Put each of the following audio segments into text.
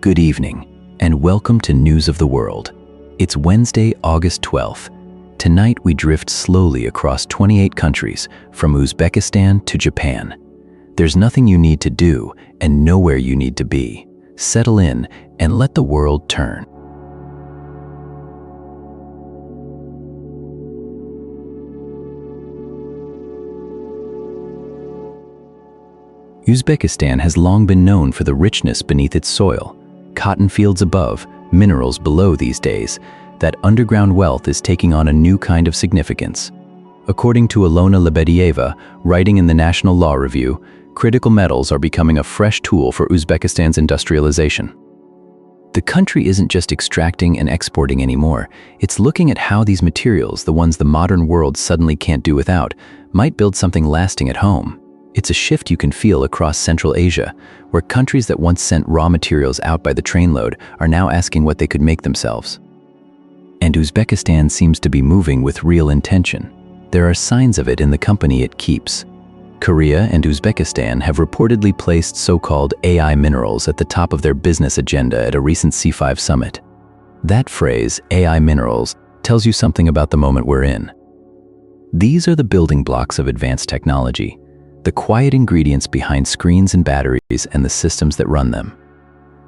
Good evening, and welcome to News of the World. It's Wednesday, August 12th. Tonight we drift slowly across 28 countries, from Uzbekistan to Japan. There's nothing you need to do, and nowhere you need to be. Settle in, and let the world turn. Uzbekistan has long been known for the richness beneath its soil. Cotton fields above, minerals below these days. That underground wealth is taking on a new kind of significance. According to Ilona Lebedieva, writing in the National Law Review, critical metals are becoming a fresh tool for Uzbekistan's industrialization. The country isn't just extracting and exporting anymore. It's looking at how these materials, the ones the modern world suddenly can't do without, might build something lasting at home. It's a shift you can feel across Central Asia, where countries that once sent raw materials out by the trainload are now asking what they could make themselves. And Uzbekistan seems to be moving with real intention. There are signs of it in the company it keeps. Korea and Uzbekistan have reportedly placed so-called AI minerals at the top of their business agenda at a recent C5 summit. That phrase, AI minerals, tells you something about the moment we're in. These are the building blocks of advanced technology, the quiet ingredients behind screens and batteries and the systems that run them.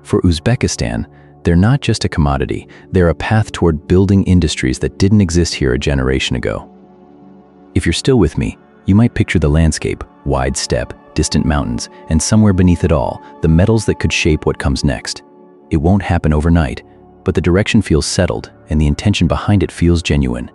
For Uzbekistan, they're not just a commodity, they're a path toward building industries that didn't exist here a generation ago. If you're still with me, you might picture the landscape, wide steppe, distant mountains, and somewhere beneath it all, the metals that could shape what comes next. It won't happen overnight, but the direction feels settled and the intention behind it feels genuine.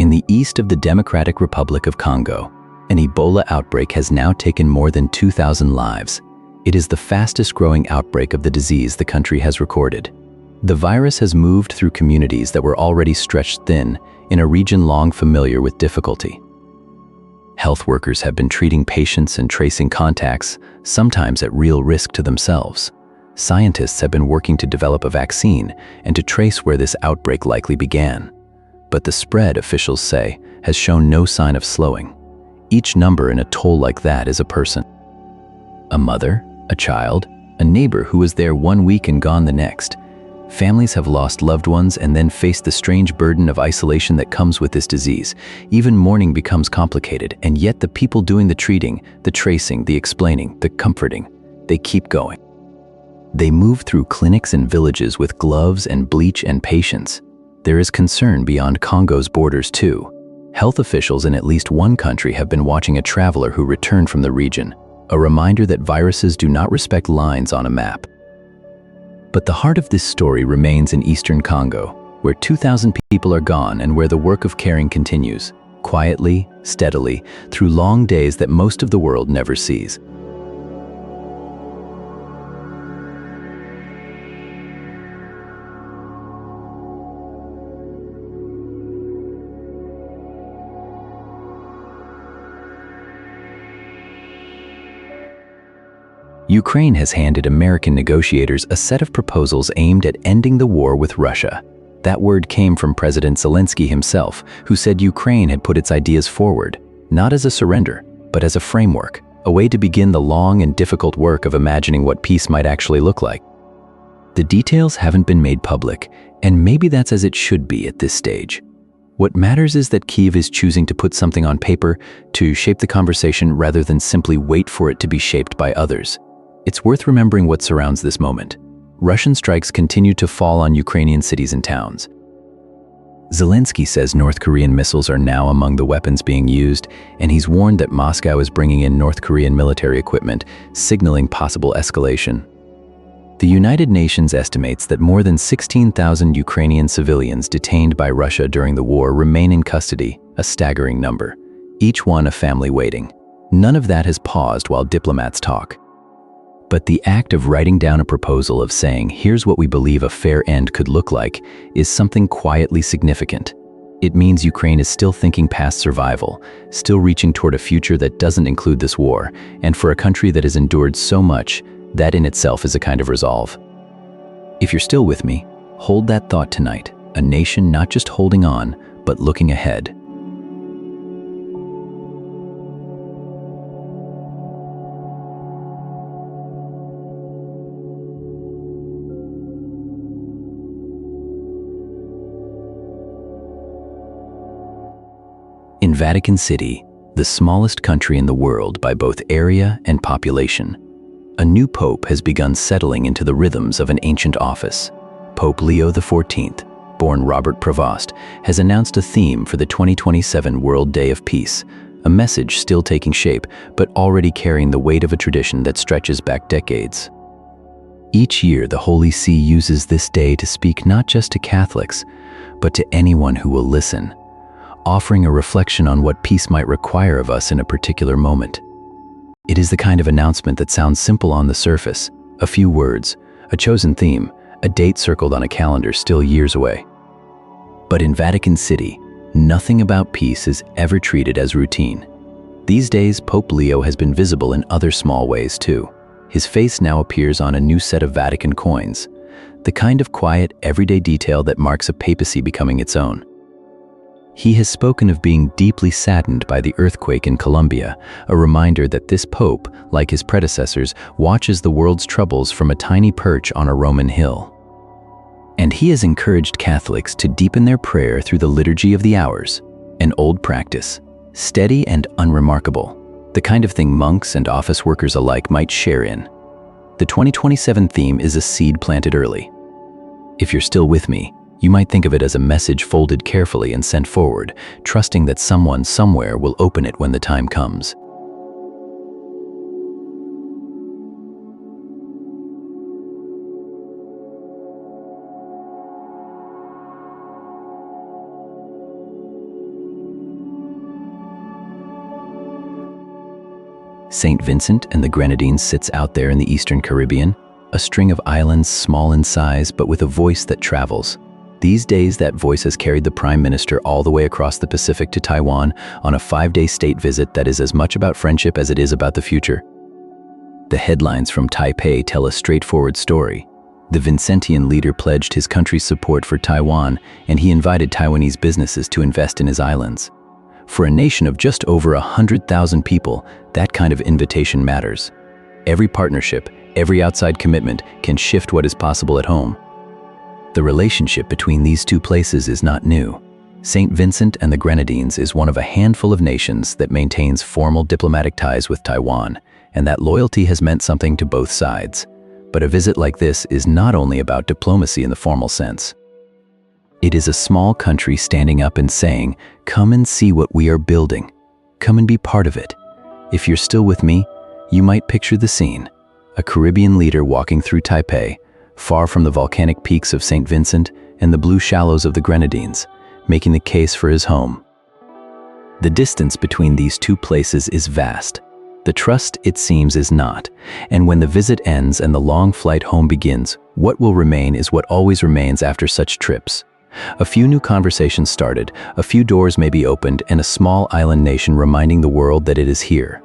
In the east of the Democratic Republic of Congo, an Ebola outbreak has now taken more than 2,000 lives. It is the fastest growing outbreak of the disease the country has recorded. The virus has moved through communities that were already stretched thin in a region long familiar with difficulty. Health workers have been treating patients and tracing contacts, sometimes at real risk to themselves. Scientists have been working to develop a vaccine and to trace where this outbreak likely began. But the spread, officials say, has shown no sign of slowing. Each number in a toll like that is a person. A mother, a child, a neighbor who was there one week and gone the next. Families have lost loved ones and then faced the strange burden of isolation that comes with this disease. Even mourning becomes complicated, and yet the people doing the treating, the tracing, the explaining, the comforting, they keep going. They move through clinics and villages with gloves and bleach and patience. There is concern beyond Congo's borders too. Health officials in at least one country have been watching a traveler who returned from the region, a reminder that viruses do not respect lines on a map. But the heart of this story remains in eastern Congo, where 2,000 people are gone and where the work of caring continues, quietly, steadily, through long days that most of the world never sees. Ukraine has handed American negotiators a set of proposals aimed at ending the war with Russia. That word came from President Zelensky himself, who said Ukraine had put its ideas forward, not as a surrender, but as a framework, a way to begin the long and difficult work of imagining what peace might actually look like. The details haven't been made public, and maybe that's as it should be at this stage. What matters is that Kyiv is choosing to put something on paper, to shape the conversation rather than simply wait for it to be shaped by others. It's worth remembering what surrounds this moment. Russian strikes continue to fall on Ukrainian cities and towns. Zelensky says North Korean missiles are now among the weapons being used, and he's warned that Moscow is bringing in North Korean military equipment, signaling possible escalation. The United Nations estimates that more than 16,000 Ukrainian civilians detained by Russia during the war remain in custody, a staggering number. Each one a family waiting. None of that has paused while diplomats talk. But the act of writing down a proposal of saying, here's what we believe a fair end could look like, is something quietly significant. It means Ukraine is still thinking past survival, still reaching toward a future that doesn't include this war, and for a country that has endured so much, that in itself is a kind of resolve. If you're still with me, hold that thought tonight, a nation not just holding on, but looking ahead. In Vatican City, the smallest country in the world by both area and population, a new pope has begun settling into the rhythms of an ancient office. Pope Leo XIV, born Robert Prevost, has announced a theme for the 2027 World Day of Peace, a message still taking shape, but already carrying the weight of a tradition that stretches back decades. Each year, the Holy See uses this day to speak not just to Catholics, but to anyone who will listen, offering a reflection on what peace might require of us in a particular moment. It is the kind of announcement that sounds simple on the surface, a few words, a chosen theme, a date circled on a calendar still years away. But in Vatican City, nothing about peace is ever treated as routine. These days, Pope Leo has been visible in other small ways too. His face now appears on a new set of Vatican coins, the kind of quiet, everyday detail that marks a papacy becoming its own. He has spoken of being deeply saddened by the earthquake in Colombia, a reminder that this pope, like his predecessors, watches the world's troubles from a tiny perch on a Roman hill. And he has encouraged Catholics to deepen their prayer through the Liturgy of the Hours, an old practice, steady and unremarkable, the kind of thing monks and office workers alike might share in. The 2027 theme is a seed planted early. If you're still with me, you might think of it as a message folded carefully and sent forward, trusting that someone somewhere will open it when the time comes. St. Vincent and the Grenadines sits out there in the Eastern Caribbean, a string of islands small in size but with a voice that travels. These days, that voice has carried the Prime Minister all the way across the Pacific to Taiwan on a 5-day state visit that is as much about friendship as it is about the future. The headlines from Taipei tell a straightforward story. The Vincentian leader pledged his country's support for Taiwan, and he invited Taiwanese businesses to invest in his islands. For a nation of just over 100,000 people, that kind of invitation matters. Every partnership, every outside commitment can shift what is possible at home. The relationship between these two places is not new. St. Vincent and the Grenadines is one of a handful of nations that maintains formal diplomatic ties with Taiwan, and that loyalty has meant something to both sides. But a visit like this is not only about diplomacy in the formal sense. It is a small country standing up and saying, "Come and see what we are building. Come and be part of it." If you're still with me, you might picture the scene. A Caribbean leader walking through Taipei, far from the volcanic peaks of St. Vincent and the blue shallows of the Grenadines, making the case for his home. The distance between these two places is vast. The trust, it seems, is not. And when the visit ends and the long flight home begins, what will remain is what always remains after such trips. A few new conversations started, a few doors may be opened, and a small island nation reminding the world that it is here.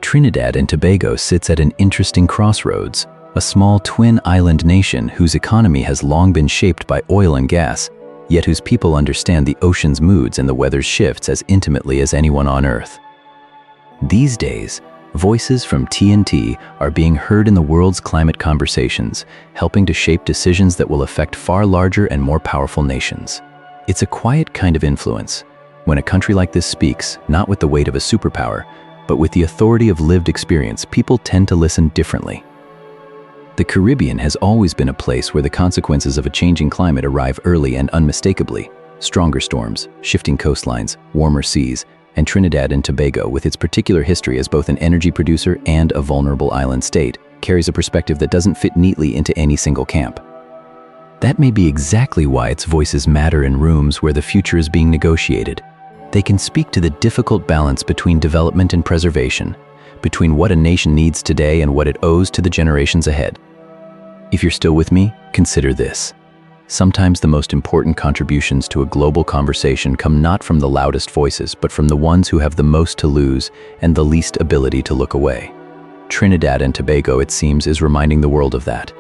Trinidad and Tobago sits at an interesting crossroads, a small twin island nation whose economy has long been shaped by oil and gas, yet whose people understand the ocean's moods and the weather's shifts as intimately as anyone on Earth. These days, voices from TNT are being heard in the world's climate conversations, helping to shape decisions that will affect far larger and more powerful nations. It's a quiet kind of influence. When a country like this speaks, not with the weight of a superpower, but with the authority of lived experience, people tend to listen differently. The Caribbean has always been a place where the consequences of a changing climate arrive early and unmistakably. Stronger storms, shifting coastlines, warmer seas, and Trinidad and Tobago, with its particular history as both an energy producer and a vulnerable island state, carries a perspective that doesn't fit neatly into any single camp. That may be exactly why its voices matter in rooms where the future is being negotiated. They can speak to the difficult balance between development and preservation, between what a nation needs today and what it owes to the generations ahead. If you're still with me, consider this. Sometimes the most important contributions to a global conversation come not from the loudest voices, but from the ones who have the most to lose and the least ability to look away. Trinidad and Tobago, it seems, is reminding the world of that.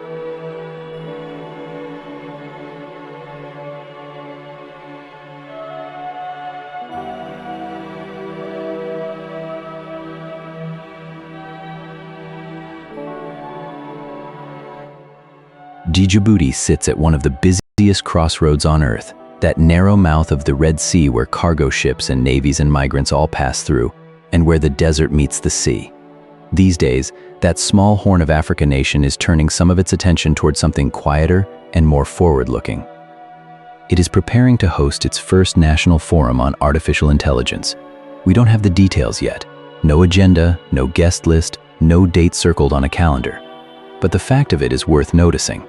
Djibouti sits at one of the busiest crossroads on Earth, that narrow mouth of the Red Sea where cargo ships and navies and migrants all pass through, and where the desert meets the sea. These days, that small Horn of Africa nation is turning some of its attention towards something quieter and more forward-looking. It is preparing to host its first national forum on artificial intelligence. We don't have the details yet. No agenda, no guest list, no date circled on a calendar. But the fact of it is worth noticing.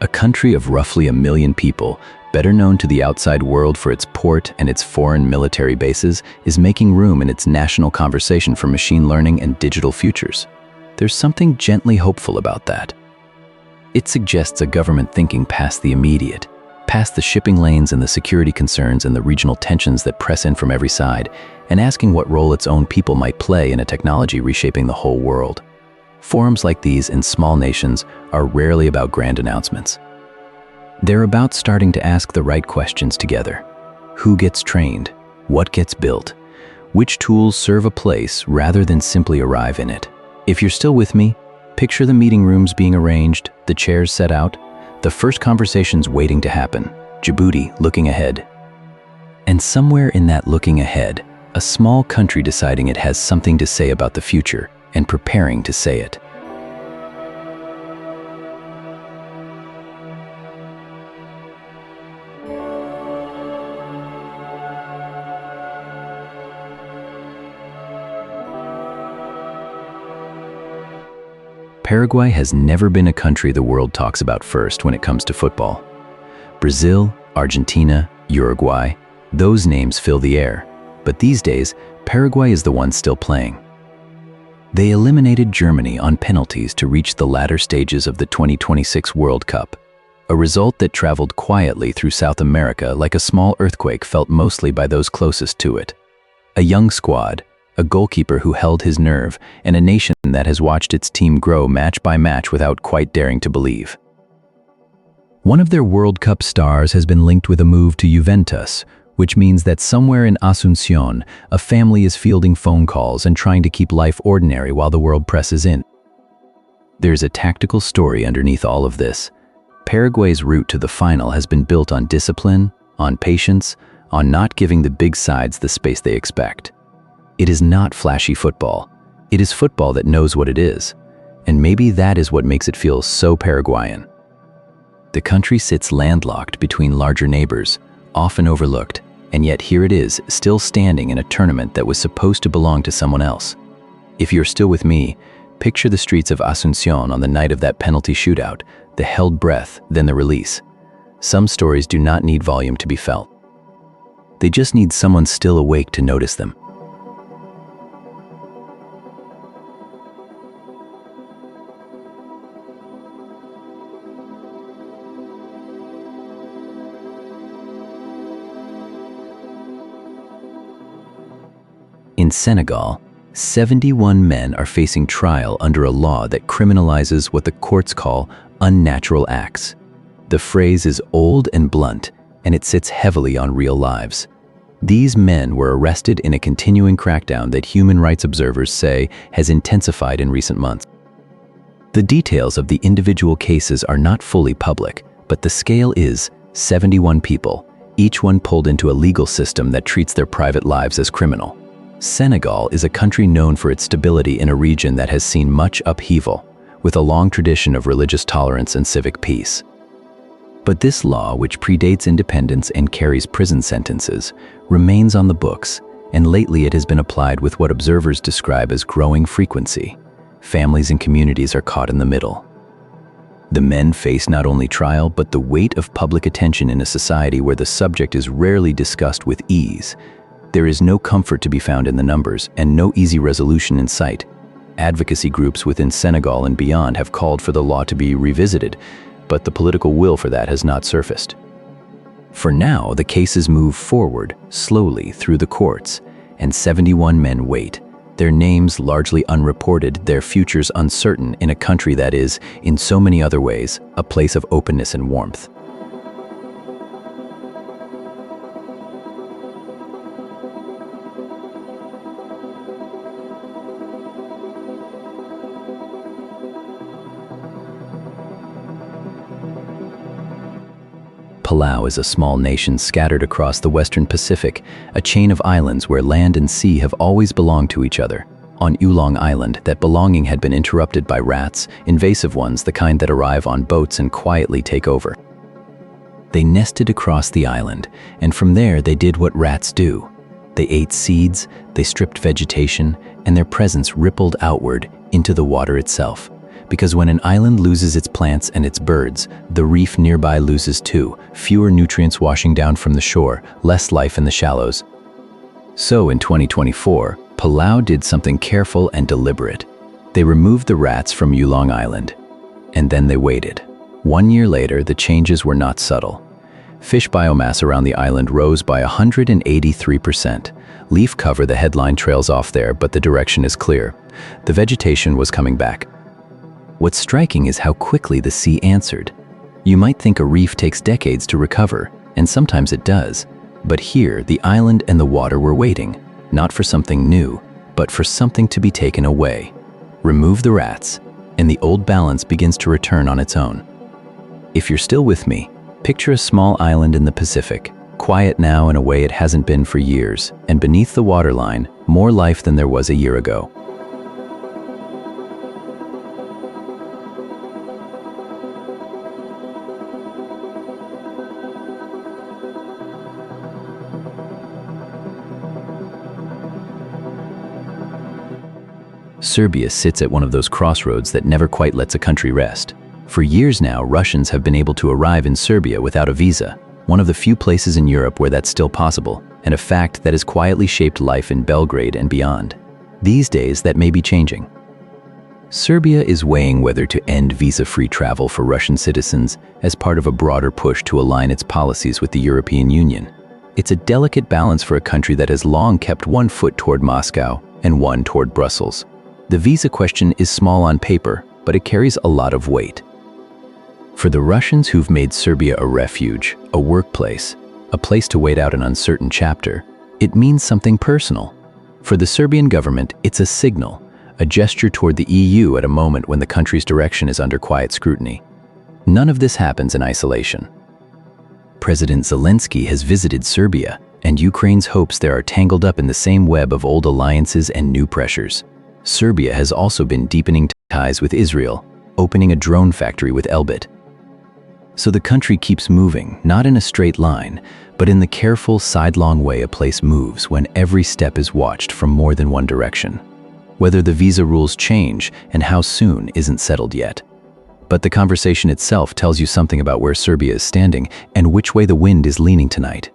A country of roughly 1 million people, better known to the outside world for its port and its foreign military bases, is making room in its national conversation for machine learning and digital futures. There's something gently hopeful about that. It suggests a government thinking past the immediate, past the shipping lanes and the security concerns and the regional tensions that press in from every side, and asking what role its own people might play in a technology reshaping the whole world. Forums like these in small nations are rarely about grand announcements. They're about starting to ask the right questions together. Who gets trained? What gets built? Which tools serve a place rather than simply arrive in it? If you're still with me, picture the meeting rooms being arranged, the chairs set out, the first conversations waiting to happen, Djibouti looking ahead. And somewhere in that looking ahead, a small country deciding it has something to say about the future and preparing to say it. Paraguay has never been a country the world talks about first when it comes to football. Brazil, Argentina, Uruguay, those names fill the air, but these days, Paraguay is the one still playing. They eliminated Germany on penalties to reach the latter stages of the 2026 World Cup, a result that traveled quietly through South America like a small earthquake felt mostly by those closest to it. A young squad, a goalkeeper who held his nerve, and a nation that has watched its team grow match by match without quite daring to believe. One of their World Cup stars has been linked with a move to Juventus, which means that somewhere in Asunción, a family is fielding phone calls and trying to keep life ordinary while the world presses in. There's a tactical story underneath all of this. Paraguay's route to the final has been built on discipline, on patience, on not giving the big sides the space they expect. It is not flashy football. It is football that knows what it is, and maybe that is what makes it feel so Paraguayan. The country sits landlocked between larger neighbors, often overlooked, and yet here it is, still standing in a tournament that was supposed to belong to someone else. If you're still with me, picture the streets of Asunción on the night of that penalty shootout, the held breath, then the release. Some stories do not need volume to be felt. They just need someone still awake to notice them. In Senegal, 71 men are facing trial under a law that criminalizes what the courts call unnatural acts. The phrase is old and blunt, and it sits heavily on real lives. These men were arrested in a continuing crackdown that human rights observers say has intensified in recent months. The details of the individual cases are not fully public, but the scale is 71 people, each one pulled into a legal system that treats their private lives as criminal. Senegal is a country known for its stability in a region that has seen much upheaval, with a long tradition of religious tolerance and civic peace. But this law, which predates independence and carries prison sentences, remains on the books, and lately it has been applied with what observers describe as growing frequency. Families and communities are caught in the middle. The men face not only trial, but the weight of public attention in a society where the subject is rarely discussed with ease. There is no comfort to be found in the numbers and no easy resolution in sight. Advocacy groups within Senegal and beyond have called for the law to be revisited, but the political will for that has not surfaced. For now, the cases move forward slowly through the courts, and 71 men wait, their names largely unreported, their futures uncertain in a country that is, in so many other ways, a place of openness and warmth. Palau is a small nation scattered across the western Pacific, a chain of islands where land and sea have always belonged to each other. On Ulong Island, that belonging had been interrupted by rats, invasive ones, the kind that arrive on boats and quietly take over. They nested across the island, and from there they did what rats do. They ate seeds, they stripped vegetation, and their presence rippled outward into the water itself. Because when an island loses its plants and its birds, the reef nearby loses too, fewer nutrients washing down from the shore, less life in the shallows. So in 2024, Palau did something careful and deliberate. They removed the rats from Ulong Island. And then they waited. 1 year later, the changes were not subtle. Fish biomass around the island rose by 183%. Leaf cover, the headline trails off there, but the direction is clear. The vegetation was coming back. What's striking is how quickly the sea answered. You might think a reef takes decades to recover, and sometimes it does. But here, the island and the water were waiting, not for something new, but for something to be taken away. Remove the rats, and the old balance begins to return on its own. If you're still with me, picture a small island in the Pacific, quiet now in a way it hasn't been for years, and beneath the waterline, more life than there was a year ago. Serbia sits at one of those crossroads that never quite lets a country rest. For years now, Russians have been able to arrive in Serbia without a visa, one of the few places in Europe where that's still possible, and a fact that has quietly shaped life in Belgrade and beyond. These days, that may be changing. Serbia is weighing whether to end visa-free travel for Russian citizens as part of a broader push to align its policies with the European Union. It's a delicate balance for a country that has long kept one foot toward Moscow and one toward Brussels. The visa question is small on paper, but it carries a lot of weight. For the Russians who've made Serbia a refuge, a workplace, a place to wait out an uncertain chapter, it means something personal. For the Serbian government, it's a signal, a gesture toward the EU at a moment when the country's direction is under quiet scrutiny. None of this happens in isolation. President Zelensky has visited Serbia, and Ukraine's hopes there are tangled up in the same web of old alliances and new pressures. Serbia has also been deepening ties with Israel, opening a drone factory with Elbit. So the country keeps moving, not in a straight line, but in the careful, sidelong way a place moves when every step is watched from more than one direction. Whether the visa rules change and how soon isn't settled yet. But the conversation itself tells you something about where Serbia is standing and which way the wind is leaning tonight.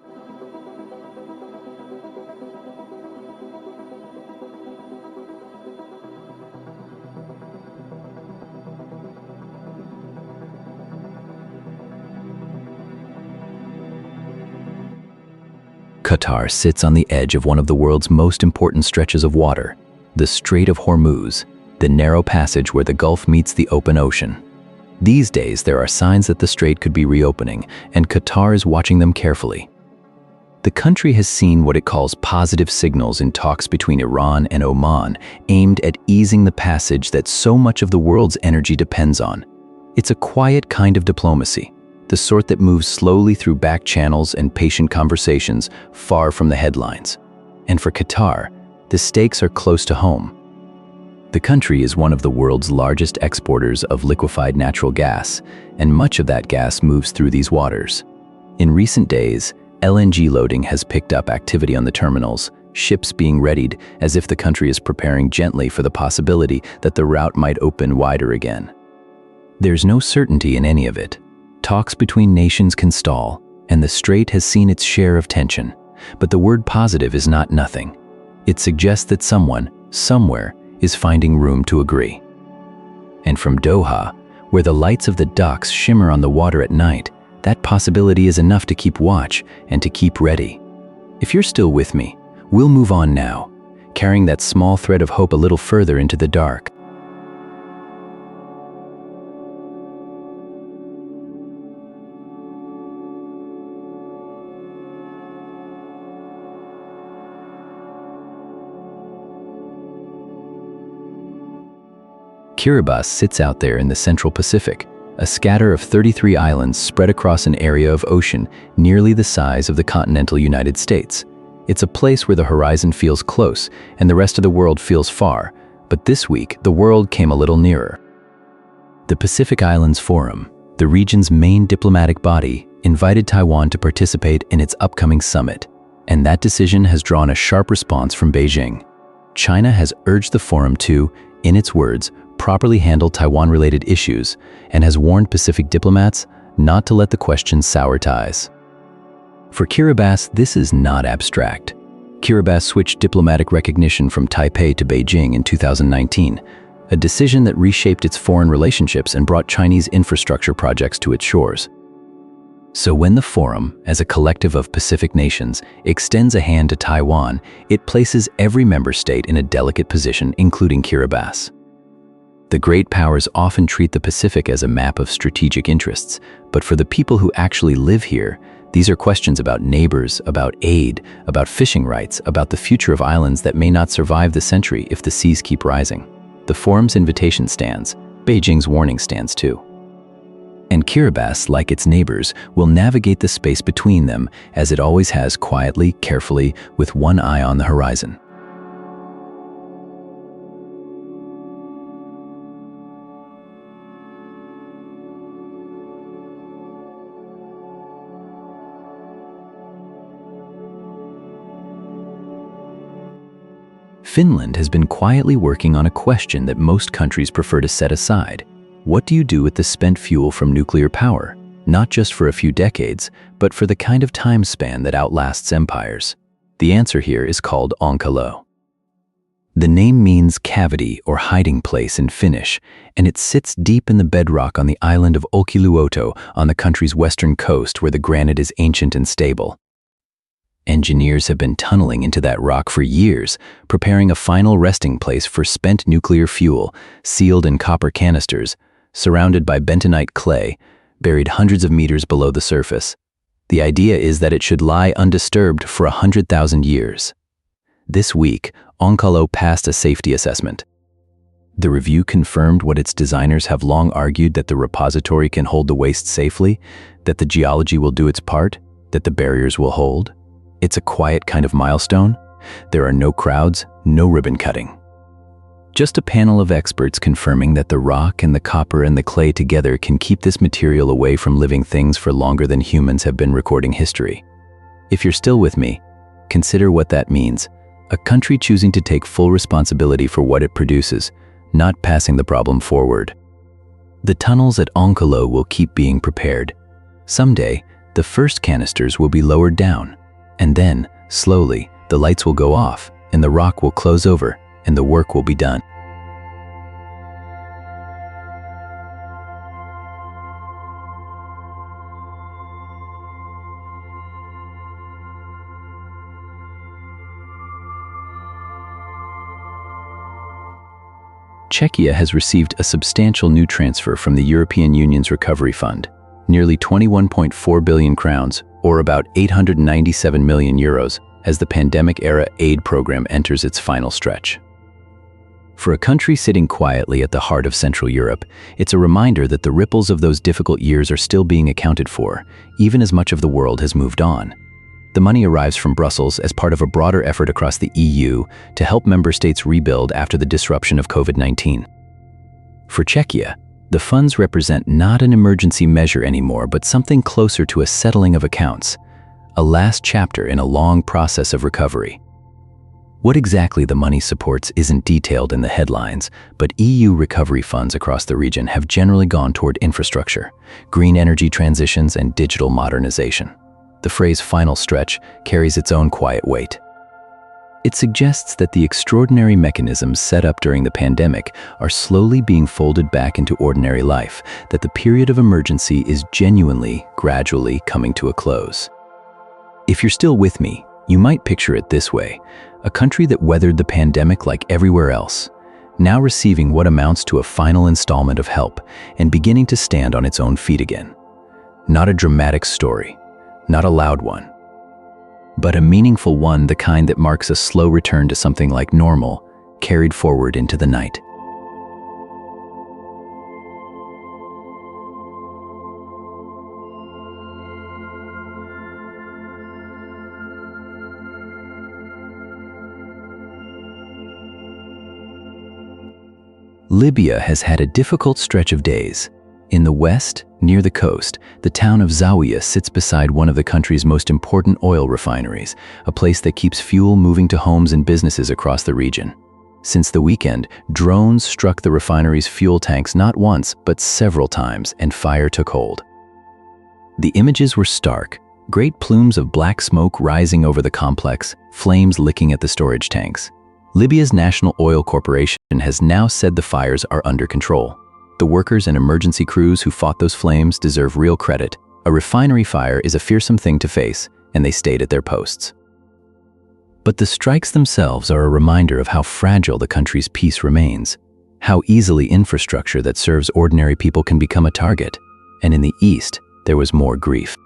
Qatar sits on the edge of one of the world's most important stretches of water, the Strait of Hormuz, the narrow passage where the Gulf meets the open ocean. These days, there are signs that the strait could be reopening, and Qatar is watching them carefully. The country has seen what it calls positive signals in talks between Iran and Oman, aimed at easing the passage that so much of the world's energy depends on. It's a quiet kind of diplomacy, the sort that moves slowly through back channels and patient conversations far from the headlines. And for Qatar, the stakes are close to home. The country is one of the world's largest exporters of liquefied natural gas, and much of that gas moves through these waters. In recent days, LNG loading has picked up activity on the terminals, ships being readied as if the country is preparing gently for the possibility that the route might open wider again. There's no certainty in any of it. Talks between nations can stall, and the strait has seen its share of tension. But the word positive is not nothing. It suggests that someone, somewhere, is finding room to agree. And from Doha, where the lights of the docks shimmer on the water at night, that possibility is enough to keep watch and to keep ready. If you're still with me, we'll move on now, carrying that small thread of hope a little further into the dark. Kiribati sits out there in the Central Pacific, a scatter of 33 islands spread across an area of ocean nearly the size of the continental United States. It's a place where the horizon feels close and the rest of the world feels far, but this week the world came a little nearer. The Pacific Islands Forum, the region's main diplomatic body, invited Taiwan to participate in its upcoming summit, and that decision has drawn a sharp response from Beijing. China has urged the forum to, in its words, properly handle Taiwan-related issues and has warned Pacific diplomats not to let the question sour ties. For Kiribati, this is not abstract. Kiribati switched diplomatic recognition from Taipei to Beijing in 2019, a decision that reshaped its foreign relationships and brought Chinese infrastructure projects to its shores. So when the forum, as a collective of Pacific nations, extends a hand to Taiwan, it places every member state in a delicate position, including Kiribati. The great powers often treat the Pacific as a map of strategic interests, but for the people who actually live here, these are questions about neighbors, about aid, about fishing rights, about the future of islands that may not survive the century if the seas keep rising. The forum's invitation stands, Beijing's warning stands too. And Kiribati, like its neighbors, will navigate the space between them, as it always has, quietly, carefully, with one eye on the horizon. Finland has been quietly working on a question that most countries prefer to set aside. What do you do with the spent fuel from nuclear power? Not just for a few decades, but for the kind of time span that outlasts empires. The answer here is called onkalo. The name means cavity or hiding place in Finnish, and it sits deep in the bedrock on the island of Olkiluoto on the country's western coast where the granite is ancient and stable. Engineers have been tunneling into that rock for years, preparing a final resting place for spent nuclear fuel, sealed in copper canisters, surrounded by bentonite clay, buried hundreds of meters below the surface. The idea is that it should lie undisturbed for 100,000 years. This week, Onkalo passed a safety assessment. The review confirmed what its designers have long argued, that the repository can hold the waste safely, that the geology will do its part, that the barriers will hold. It's a quiet kind of milestone. There are no crowds, no ribbon cutting. Just a panel of experts confirming that the rock and the copper and the clay together can keep this material away from living things for longer than humans have been recording history. If you're still with me, consider what that means. A country choosing to take full responsibility for what it produces, not passing the problem forward. The tunnels at Onkalo will keep being prepared. Someday, the first canisters will be lowered down. And then, slowly, the lights will go off, and the rock will close over, and the work will be done. Czechia has received a substantial new transfer from the European Union's Recovery Fund, nearly 21.4 billion crowns, or about 897 million euros, as the pandemic-era aid program enters its final stretch. For a country sitting quietly at the heart of Central Europe, it's a reminder that the ripples of those difficult years are still being accounted for, even as much of the world has moved on. The money arrives from Brussels as part of a broader effort across the EU to help member states rebuild after the disruption of COVID-19. For Czechia, the funds represent not an emergency measure anymore, but something closer to a settling of accounts, a last chapter in a long process of recovery. What exactly the money supports isn't detailed in the headlines, but EU recovery funds across the region have generally gone toward infrastructure, green energy transitions, and digital modernization. The phrase "final stretch" carries its own quiet weight. It suggests that the extraordinary mechanisms set up during the pandemic are slowly being folded back into ordinary life, that the period of emergency is genuinely, gradually coming to a close. If you're still with me, you might picture it this way: a country that weathered the pandemic like everywhere else, now receiving what amounts to a final installment of help and beginning to stand on its own feet again. Not a dramatic story, not a loud one, but a meaningful one, the kind that marks a slow return to something like normal, carried forward into the night. Libya has had a difficult stretch of days. In the west, near the coast, the town of Zawiya sits beside one of the country's most important oil refineries, a place that keeps fuel moving to homes and businesses across the region. Since the weekend, drones struck the refinery's fuel tanks not once, but several times, and fire took hold. The images were stark: great plumes of black smoke rising over the complex, flames licking at the storage tanks. Libya's National Oil Corporation has now said the fires are under control. The workers and emergency crews who fought those flames deserve real credit. A refinery fire is a fearsome thing to face, and they stayed at their posts. But the strikes themselves are a reminder of how fragile the country's peace remains, how easily infrastructure that serves ordinary people can become a target. And in the east, there was more grief.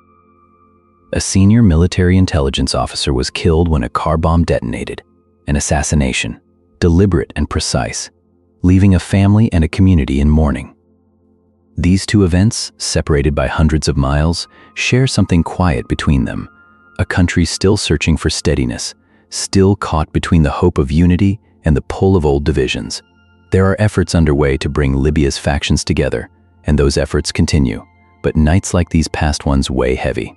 A senior military intelligence officer was killed when a car bomb detonated, an assassination, deliberate and precise, leaving a family and a community in mourning. These two events, separated by hundreds of miles, share something quiet between them: a country still searching for steadiness, still caught between the hope of unity and the pull of old divisions. There are efforts underway to bring Libya's factions together, and those efforts continue, but nights like these past ones weigh heavy.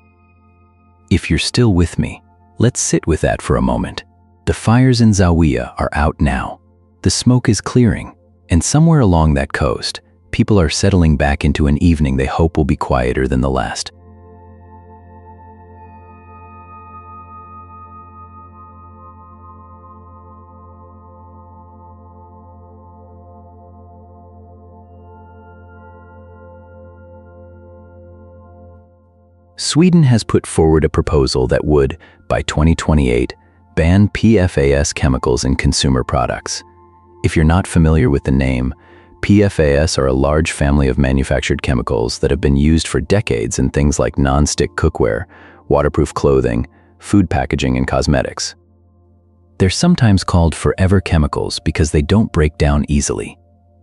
If you're still with me, let's sit with that for a moment. The fires in Zawiya are out now. The smoke is clearing, and somewhere along that coast, people are settling back into an evening they hope will be quieter than the last. Sweden has put forward a proposal that would, by 2028, ban PFAS chemicals in consumer products. If you're not familiar with the name, PFAS are a large family of manufactured chemicals that have been used for decades in things like non-stick cookware, waterproof clothing, food packaging, and cosmetics. They're sometimes called forever chemicals because they don't break down easily.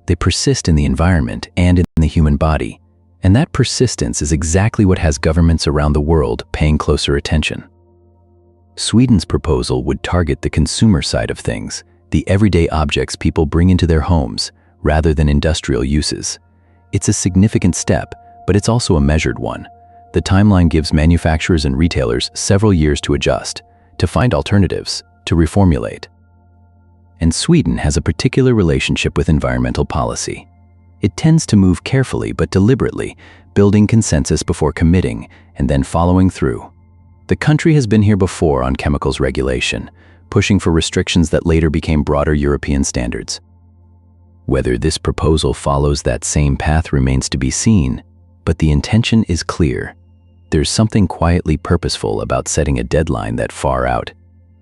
They persist in the environment and in the human body, and that persistence is exactly what has governments around the world paying closer attention. Sweden's proposal would target the consumer side of things, the everyday objects people bring into their homes, rather than industrial uses. It's a significant step, but it's also a measured one. The timeline gives manufacturers and retailers several years to adjust, to find alternatives, to reformulate. And Sweden has a particular relationship with environmental policy. It tends to move carefully but deliberately, building consensus before committing and then following through. The country has been here before on chemicals regulation, pushing for restrictions that later became broader European standards. Whether this proposal follows that same path remains to be seen, but the intention is clear. There's something quietly purposeful about setting a deadline that far out.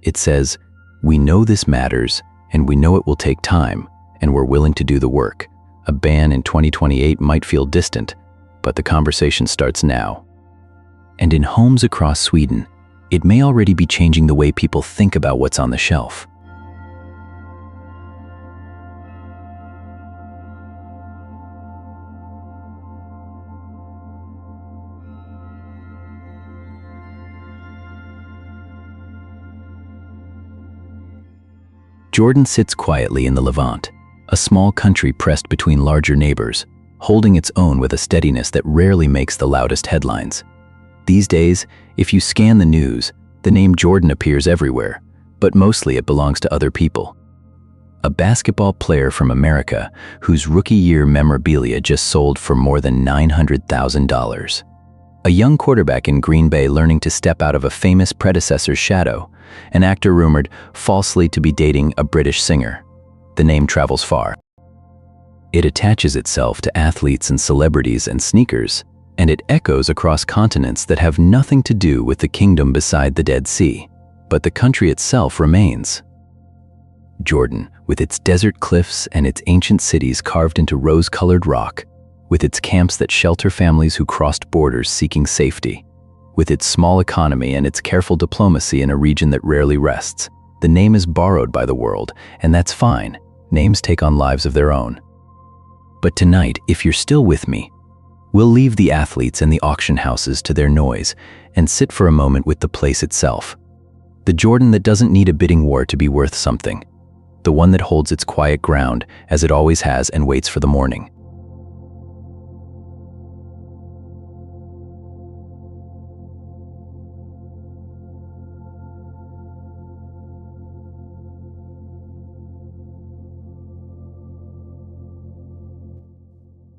It says, we know this matters, and we know it will take time, and we're willing to do the work. A ban in 2028 might feel distant, but the conversation starts now. And in homes across Sweden, it may already be changing the way people think about what's on the shelf. Jordan sits quietly in the Levant, a small country pressed between larger neighbors, holding its own with a steadiness that rarely makes the loudest headlines. These days, if you scan the news, the name Jordan appears everywhere, but mostly it belongs to other people. A basketball player from America whose rookie year memorabilia just sold for more than $900,000. A young quarterback in Green Bay learning to step out of a famous predecessor's shadow. An actor rumored falsely to be dating a British singer. The name travels far. It attaches itself to athletes and celebrities and sneakers, and it echoes across continents that have nothing to do with the kingdom beside the Dead Sea. But the country itself remains. Jordan, with its desert cliffs and its ancient cities carved into rose-colored rock, with its camps that shelter families who crossed borders seeking safety, with its small economy and its careful diplomacy in a region that rarely rests. The name is borrowed by the world, and that's fine. Names take on lives of their own. But tonight, if you're still with me, we'll leave the athletes and the auction houses to their noise and sit for a moment with the place itself. The Jordan that doesn't need a bidding war to be worth something. The one that holds its quiet ground, as it always has, and waits for the morning.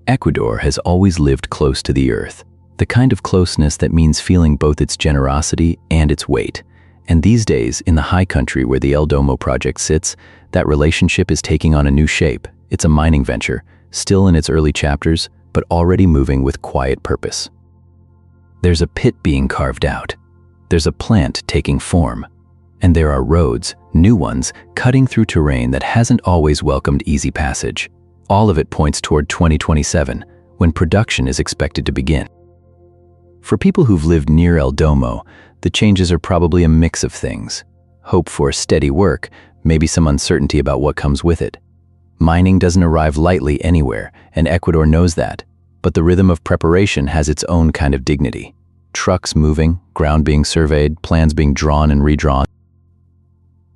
Ecuador has always lived close to the earth, the kind of closeness that means feeling both its generosity and its weight. And these days, in the high country where the El Domo project sits, that relationship is taking on a new shape. It's a mining venture, still in its early chapters, but already moving with quiet purpose. There's a pit being carved out. There's a plant taking form. And there are roads, new ones, cutting through terrain that hasn't always welcomed easy passage. All of it points toward 2027, when production is expected to begin. For people who've lived near El Domo, the changes are probably a mix of things. Hope for steady work, maybe some uncertainty about what comes with it. Mining doesn't arrive lightly anywhere, and Ecuador knows that. But the rhythm of preparation has its own kind of dignity. Trucks moving, ground being surveyed, plans being drawn and redrawn.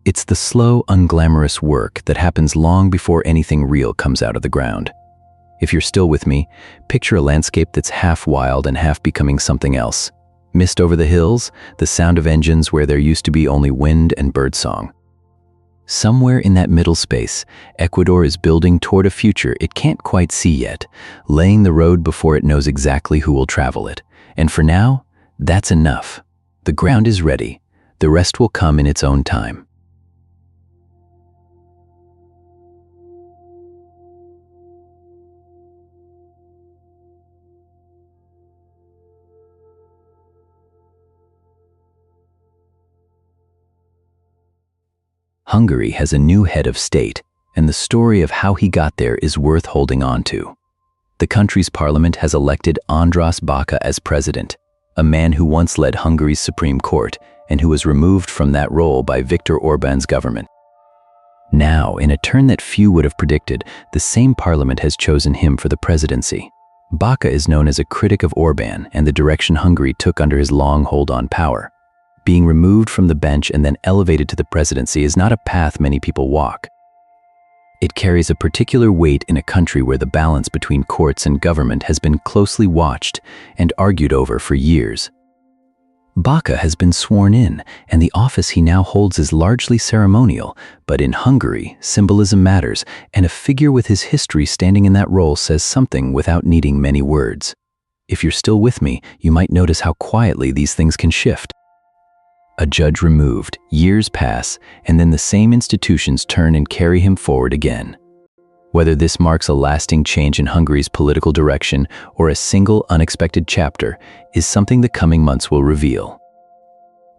It's the slow, unglamorous work that happens long before anything real comes out of the ground. If you're still with me, picture a landscape that's half wild and half becoming something else. Mist over the hills, the sound of engines where there used to be only wind and birdsong. Somewhere in that middle space, Ecuador is building toward a future it can't quite see yet, laying the road before it knows exactly who will travel it. And for now, that's enough. The ground is ready. The rest will come in its own time. Hungary has a new head of state, and the story of how he got there is worth holding on to. The country's parliament has elected András Baka as president, a man who once led Hungary's Supreme Court and who was removed from that role by Viktor Orban's government. Now, in a turn that few would have predicted, the same parliament has chosen him for the presidency. Baka is known as a critic of Orban and the direction Hungary took under his long hold on power. Being removed from the bench and then elevated to the presidency is not a path many people walk. It carries a particular weight in a country where the balance between courts and government has been closely watched and argued over for years. Baka has been sworn in, and the office he now holds is largely ceremonial, but in Hungary, symbolism matters, and a figure with his history standing in that role says something without needing many words. If you're still with me, you might notice how quietly these things can shift. A judge removed, years pass, and then the same institutions turn and carry him forward again. Whether this marks a lasting change in Hungary's political direction or a single unexpected chapter is something the coming months will reveal.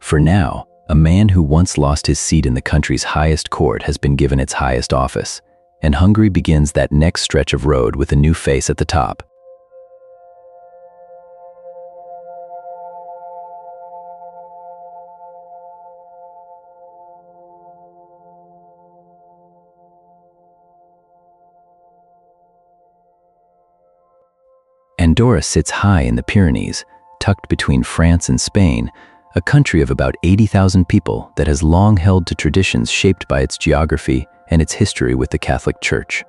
For now, a man who once lost his seat in the country's highest court has been given its highest office, and Hungary begins that next stretch of road with a new face at the top. Andorra sits high in the Pyrenees, tucked between France and Spain, a country of about 80,000 people that has long held to traditions shaped by its geography and its history with the Catholic Church.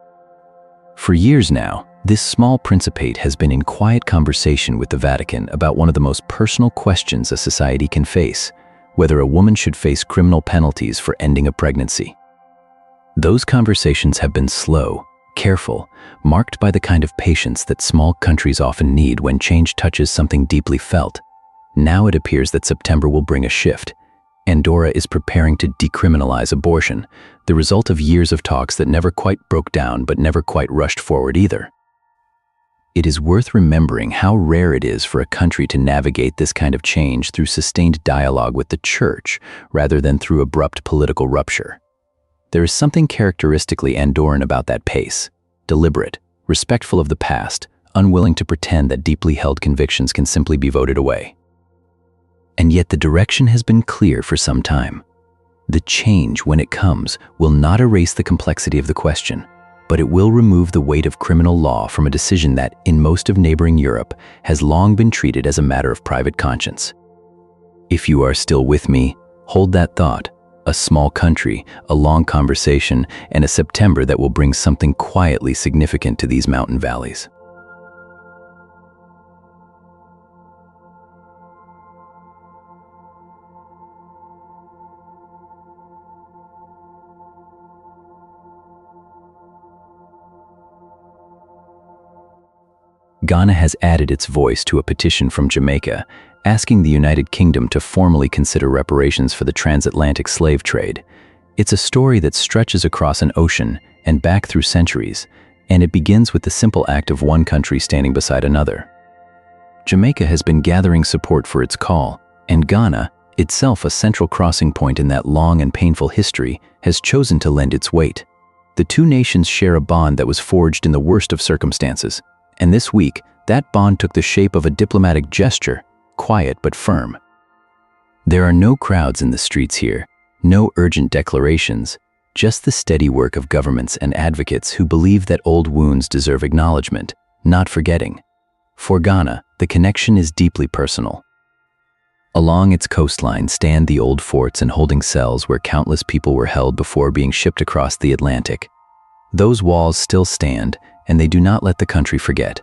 For years now, this small principate has been in quiet conversation with the Vatican about one of the most personal questions a society can face, whether a woman should face criminal penalties for ending a pregnancy. Those conversations have been slow, careful, marked by the kind of patience that small countries often need when change touches something deeply felt. Now it appears that September will bring a shift. Andorra is preparing to decriminalize abortion, the result of years of talks that never quite broke down but never quite rushed forward either. It is worth remembering how rare it is for a country to navigate this kind of change through sustained dialogue with the church rather than through abrupt political rupture. There is something characteristically Andorran about that pace, deliberate, respectful of the past, unwilling to pretend that deeply held convictions can simply be voted away. And yet the direction has been clear for some time. The change, when it comes, will not erase the complexity of the question, but it will remove the weight of criminal law from a decision that, in most of neighboring Europe, has long been treated as a matter of private conscience. If you are still with me, hold that thought. A small country, a long conversation, and a September that will bring something quietly significant to these mountain valleys. Ghana has added its voice to a petition from Jamaica, asking the United Kingdom to formally consider reparations for the transatlantic slave trade. It's a story that stretches across an ocean and back through centuries, and it begins with the simple act of one country standing beside another. Jamaica has been gathering support for its call, and Ghana, itself a central crossing point in that long and painful history, has chosen to lend its weight. The two nations share a bond that was forged in the worst of circumstances, and this week, that bond took the shape of a diplomatic gesture, quiet but firm. There are no crowds in the streets here, no urgent declarations, just the steady work of governments and advocates who believe that old wounds deserve acknowledgement, not forgetting. For Ghana, the connection is deeply personal. Along its coastline stand the old forts and holding cells where countless people were held before being shipped across the Atlantic. Those walls still stand, and they do not let the country forget.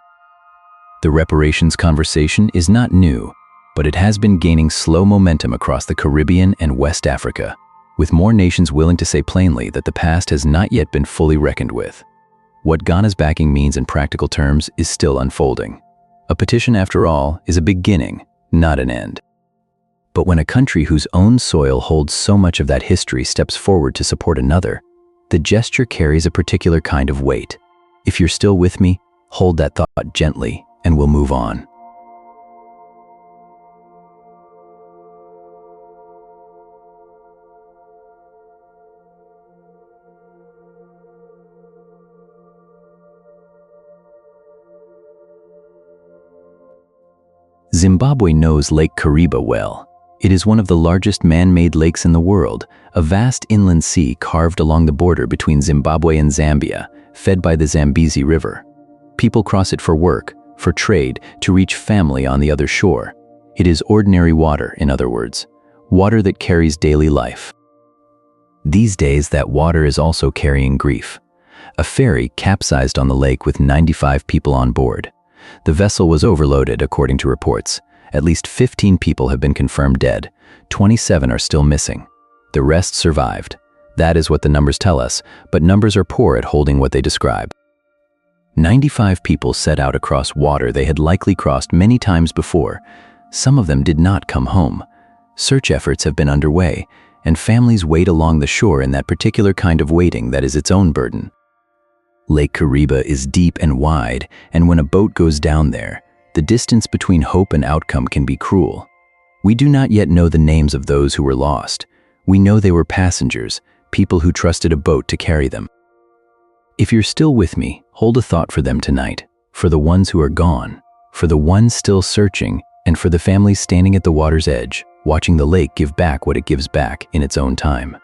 The reparations conversation is not new, but it has been gaining slow momentum across the Caribbean and West Africa, with more nations willing to say plainly that the past has not yet been fully reckoned with. What Ghana's backing means in practical terms is still unfolding. A petition, after all, is a beginning, not an end. But when a country whose own soil holds so much of that history steps forward to support another, the gesture carries a particular kind of weight. If you're still with me, hold that thought gently, and we'll move on. Zimbabwe knows Lake Kariba well. It is one of the largest man-made lakes in the world, a vast inland sea carved along the border between Zimbabwe and Zambia, fed by the Zambezi River. People cross it for work, for trade, to reach family on the other shore. It is ordinary water, in other words, water that carries daily life. These days, that water is also carrying grief. A ferry capsized on the lake with 95 people on board. The vessel was overloaded, according to reports. At least 15 people have been confirmed dead. 27 are still missing. The rest survived. That is what the numbers tell us, but numbers are poor at holding what they describe. 95 people set out across water they had likely crossed many times before. Some of them did not come home. Search efforts have been underway, and families wait along the shore in that particular kind of waiting that is its own burden. Lake Kariba is deep and wide, and when a boat goes down there, the distance between hope and outcome can be cruel. We do not yet know the names of those who were lost. We know they were passengers, people who trusted a boat to carry them. If you're still with me, hold a thought for them tonight, for the ones who are gone, for the ones still searching, and for the families standing at the water's edge, watching the lake give back what it gives back in its own time.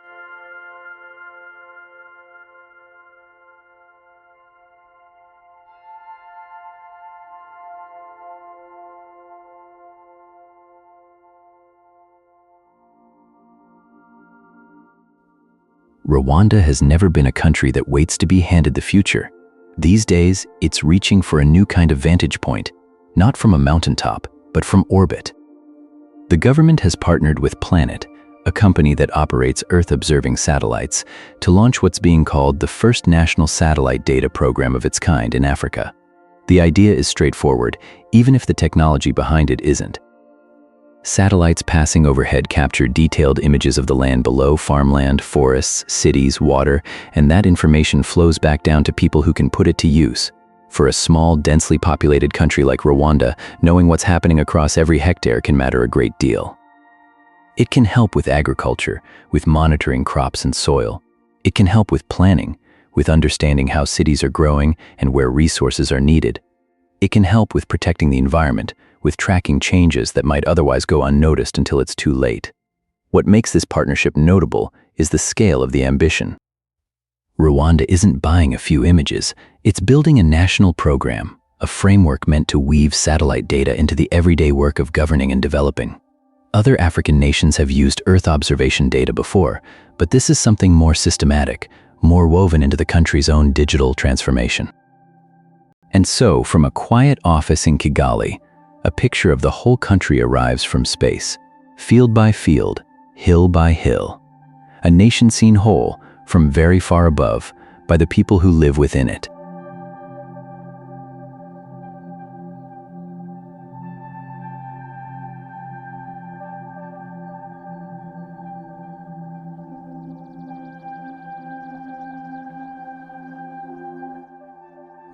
Rwanda has never been a country that waits to be handed the future. These days, it's reaching for a new kind of vantage point, not from a mountaintop, but from orbit. The government has partnered with Planet, a company that operates Earth-observing satellites, to launch what's being called the first national satellite data program of its kind in Africa. The idea is straightforward, even if the technology behind it isn't. Satellites passing overhead capture detailed images of the land below: farmland, forests, cities, water, and that information flows back down to people who can put it to use. For a small, densely populated country like Rwanda, knowing what's happening across every hectare can matter a great deal. It can help with agriculture, with monitoring crops and soil. It can help with planning, with understanding how cities are growing and where resources are needed. It can help with protecting the environment, with tracking changes that might otherwise go unnoticed until it's too late. What makes this partnership notable is the scale of the ambition. Rwanda isn't buying a few images, it's building a national program, a framework meant to weave satellite data into the everyday work of governing and developing. Other African nations have used Earth observation data before, but this is something more systematic, more woven into the country's own digital transformation. And so, from a quiet office in Kigali, a picture of the whole country arrives from space, field by field, hill by hill. A nation seen whole, from very far above, by the people who live within it.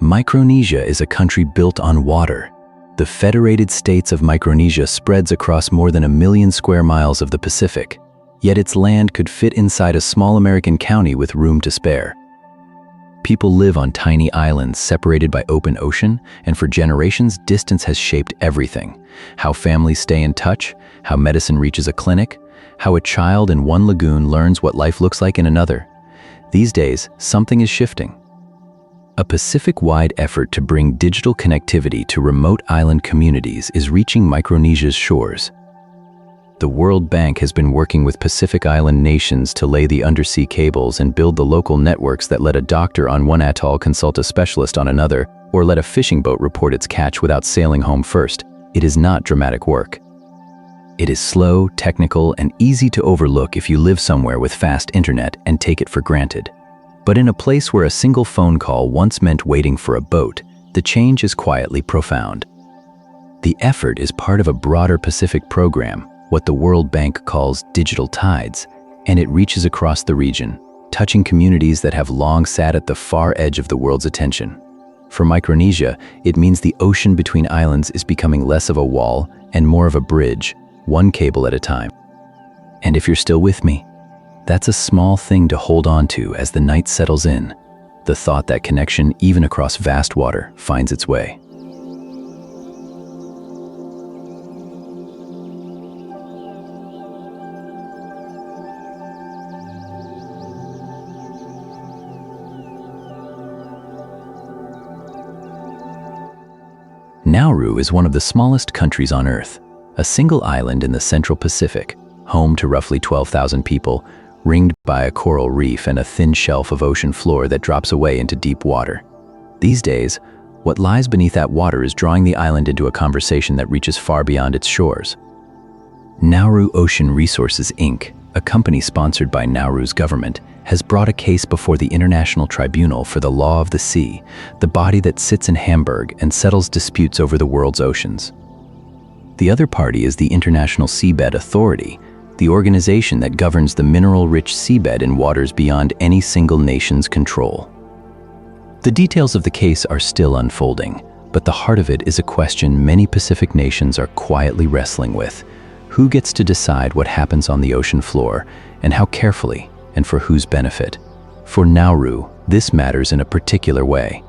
Micronesia is a country built on water. The Federated States of Micronesia spreads across more than 1 million square miles of the Pacific, yet its land could fit inside a small American county with room to spare. People live on tiny islands separated by open ocean, and for generations, distance has shaped everything. How families stay in touch, how medicine reaches a clinic, how a child in one lagoon learns what life looks like in another. These days, something is shifting. A Pacific-wide effort to bring digital connectivity to remote island communities is reaching Micronesia's shores. The World Bank has been working with Pacific Island nations to lay the undersea cables and build the local networks that let a doctor on one atoll consult a specialist on another, or let a fishing boat report its catch without sailing home first. It is not dramatic work. It is slow, technical, and easy to overlook if you live somewhere with fast internet and take it for granted. But in a place where a single phone call once meant waiting for a boat, the change is quietly profound. The effort is part of a broader Pacific program, what the World Bank calls digital tides, and it reaches across the region, touching communities that have long sat at the far edge of the world's attention. For Micronesia, it means the ocean between islands is becoming less of a wall and more of a bridge, one cable at a time. And if you're still with me, that's a small thing to hold on to as the night settles in, the thought that connection, even across vast water, finds its way. Nauru is one of the smallest countries on Earth, a single island in the Central Pacific, home to roughly 12,000 people, ringed by a coral reef and a thin shelf of ocean floor that drops away into deep water. These days, what lies beneath that water is drawing the island into a conversation that reaches far beyond its shores. Nauru Ocean Resources, Inc., a company sponsored by Nauru's government, has brought a case before the International Tribunal for the Law of the Sea, the body that sits in Hamburg and settles disputes over the world's oceans. The other party is the International Seabed Authority, the organization that governs the mineral-rich seabed in waters beyond any single nation's control. The details of the case are still unfolding, but the heart of it is a question many Pacific nations are quietly wrestling with. Who gets to decide what happens on the ocean floor, and how carefully, and for whose benefit? For Nauru, this matters in a particular way.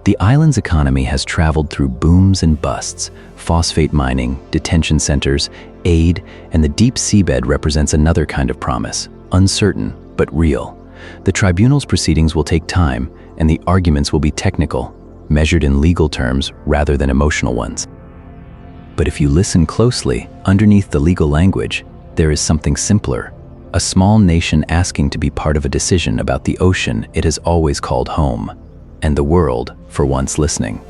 The island's economy has traveled through booms and busts, phosphate mining, detention centers, aid, and the deep seabed represents another kind of promise, uncertain but real. The tribunal's proceedings will take time, and the arguments will be technical, measured in legal terms rather than emotional ones. But if you listen closely, underneath the legal language, there is something simpler. A small nation asking to be part of a decision about the ocean it has always called home, and the world for once listening.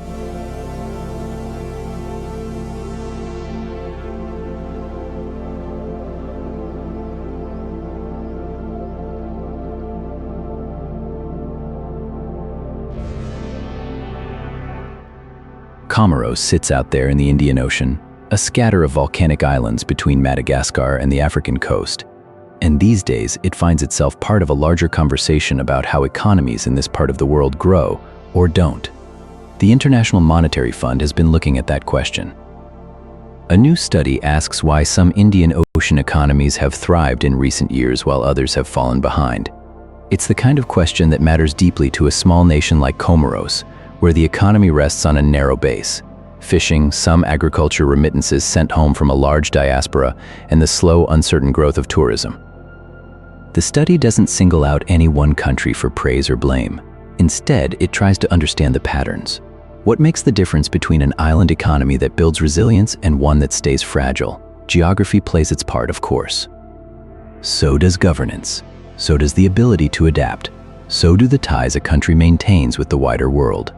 Comoros sits out there in the Indian Ocean, a scatter of volcanic islands between Madagascar and the African coast. And these days, it finds itself part of a larger conversation about how economies in this part of the world grow or don't. The International Monetary Fund has been looking at that question. A new study asks why some Indian Ocean economies have thrived in recent years while others have fallen behind. It's the kind of question that matters deeply to a small nation like Comoros, where the economy rests on a narrow base: fishing, some agriculture remittances sent home from a large diaspora, and the slow, uncertain growth of tourism. The study doesn't single out any one country for praise or blame. Instead, it tries to understand the patterns. What makes the difference between an island economy that builds resilience and one that stays fragile? Geography plays its part, of course. So does governance. So does the ability to adapt. So do the ties a country maintains with the wider world.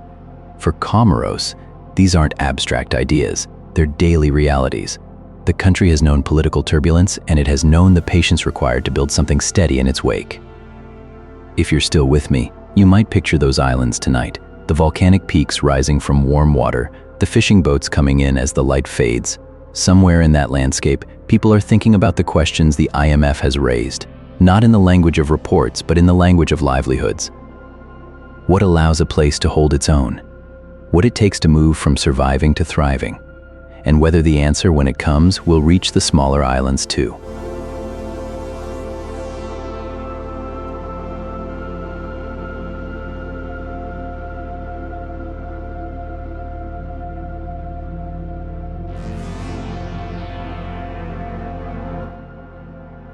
For Comoros, these aren't abstract ideas, they're daily realities. The country has known political turbulence, and it has known the patience required to build something steady in its wake. If you're still with me, you might picture those islands tonight. The volcanic peaks rising from warm water, the fishing boats coming in as the light fades. Somewhere in that landscape, people are thinking about the questions the IMF has raised, not in the language of reports, but in the language of livelihoods. What allows a place to hold its own? What it takes to move from surviving to thriving? And whether the answer, when it comes, will reach the smaller islands too.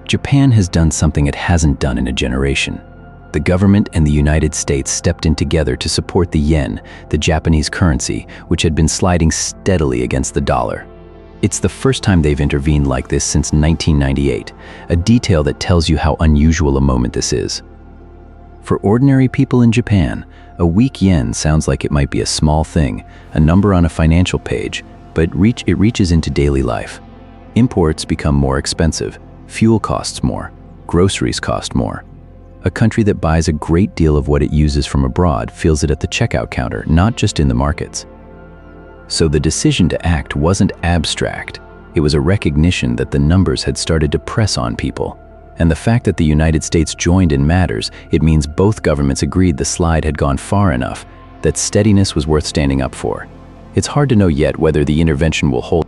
Japan has done something it hasn't done in a generation. The government and the United States stepped in together to support the yen, the Japanese currency, which had been sliding steadily against the dollar. It's the first time they've intervened like this since 1998, a detail that tells you how unusual a moment this is. For ordinary people in Japan, a weak yen sounds like it might be a small thing, a number on a financial page, but it reaches into daily life. Imports become more expensive. Fuel costs more. Groceries cost more. A country that buys a great deal of what it uses from abroad feels it at the checkout counter, not just in the markets. So the decision to act wasn't abstract. It was a recognition that the numbers had started to press on people. And the fact that the United States joined in matters. It means both governments agreed the slide had gone far enough, that steadiness was worth standing up for. It's hard to know yet whether the intervention will hold.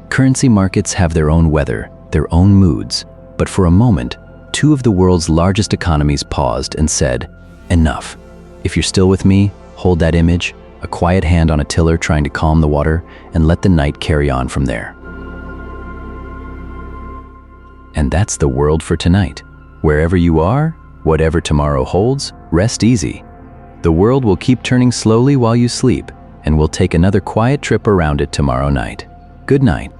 Currency markets have their own weather, their own moods, but for a moment, two of the world's largest economies paused and said, enough. If you're still with me, hold that image, a quiet hand on a tiller trying to calm the water, and let the night carry on from there. And that's the world for tonight. Wherever you are, whatever tomorrow holds, rest easy. The world will keep turning slowly while you sleep, and we'll take another quiet trip around it tomorrow night. Good night.